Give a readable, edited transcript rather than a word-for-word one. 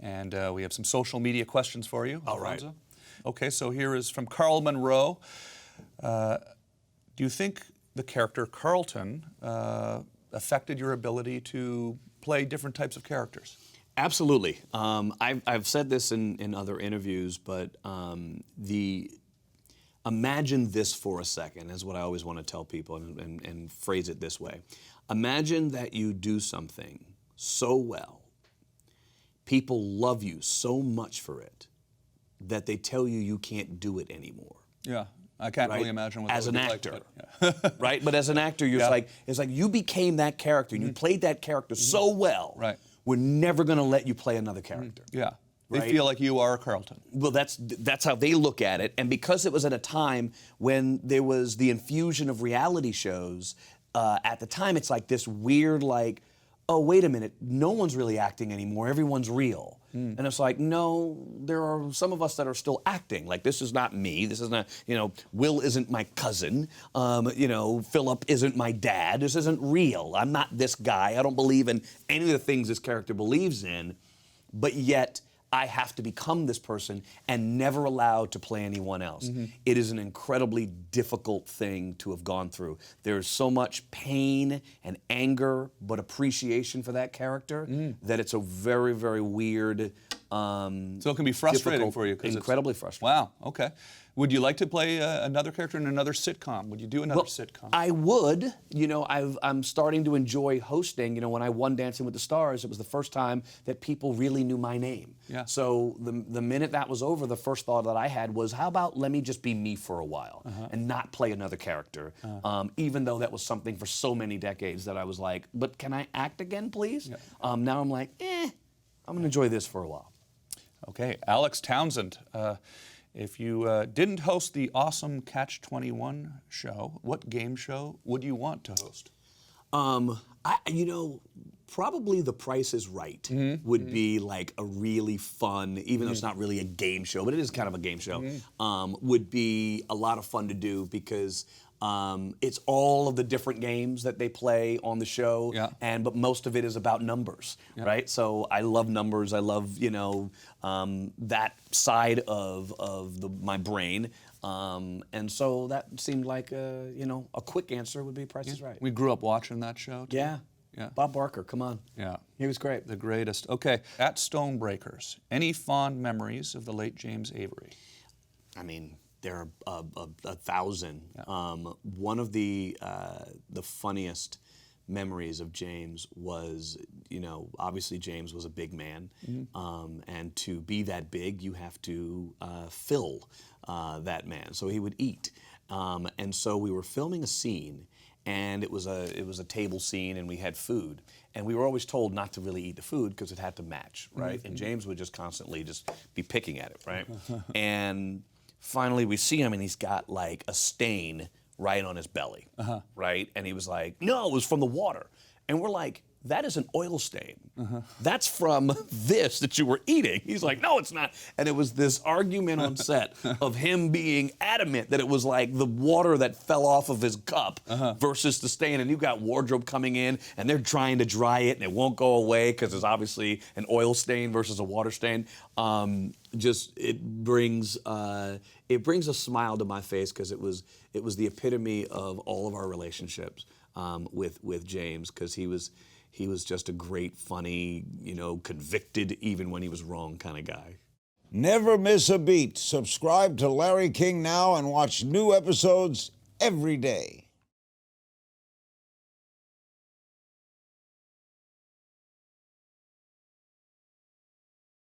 And we have some social media questions for you, All right. Alfonso. Okay, so here is from Carl Monroe. Do you think the character Carlton affected your ability to play different types of characters? Absolutely. I've said this in other interviews, but imagine this for a second, is what I always want to tell people, and phrase it this way. Imagine that you do something so well, people love you so much for it, that they tell you you can't do it anymore. Yeah, I can't Right? really imagine what as that an would actor, be like, but, yeah. right? But as an actor, you're it's like you became that character, and you played that character so well. Right. We're never going to let you play another character. Yeah, Right? they feel like you are Carlton. Well, that's how they look at it, and because it was at a time when there was the infusion of reality shows, at the time it's like this weird, like, oh, wait a minute, no one's really acting anymore, everyone's real. And it's like, no, there are some of us that are still acting. Like, this is not me, this is not, Will isn't my cousin, Philip isn't my dad, this isn't real. I'm not this guy, I don't believe in any of the things this character believes in, but yet I have to become this person and never allowed to play anyone else. It is an incredibly difficult thing to have gone through. There's so much pain and anger, but appreciation for that character, that it's a very, very weird, So it can be frustrating for you. Incredibly frustrating. Wow, okay. Would you like to play another character in another sitcom? Would you do another sitcom? I would. I'm starting to enjoy hosting. When I won Dancing with the Stars, it was the first time that people really knew my name. Yeah. So the minute that was over, the first thought that I had was, how about let me just be me for a while and not play another character, even though that was something for so many decades that I was like, but can I act again, please? Yeah. Now I'm like, I'm going to enjoy this for a while. Okay, Alex Townsend. If you didn't host the awesome Catch-21 show, what game show would you want to host? Probably The Price is Right would be like a really fun, even though it's not really a game show, but it is kind of a game show, would be a lot of fun to do because it's all of the different games that they play on the show, but most of it is about numbers, right? So I love numbers. I love that side of my brain, and so that seemed like a quick answer would be Price is Right. We grew up watching that show, too. Yeah. Bob Barker, come on. Yeah. He was great. The greatest. Okay, at Stonebreakers, any fond memories of the late James Avery? I mean, there are 1,000. One of the funniest memories of James was, obviously James was a big man, and to be that big, you have to fill that man. So he would eat, and so we were filming a scene, and it was a table scene, and we had food, and we were always told not to really eat the food because it had to match, right? And James would just constantly just be picking at it, right? And finally, we see him, and he's got like a stain right on his belly, right? And he was like, no, it was from the water. And we're like, that is an oil stain. That's from this that you were eating. He's like, no, it's not. And it was this argument on set of him being adamant that it was like the water that fell off of his cup versus the stain. And you've got wardrobe coming in, and they're trying to dry it, and it won't go away because there's obviously an oil stain versus a water stain. It brings a smile to my face because it was the epitome of all of our relationships with James, because he was just a great, funny, convicted even when he was wrong kind of guy. Never miss a beat. Subscribe to Larry King now and watch new episodes every day.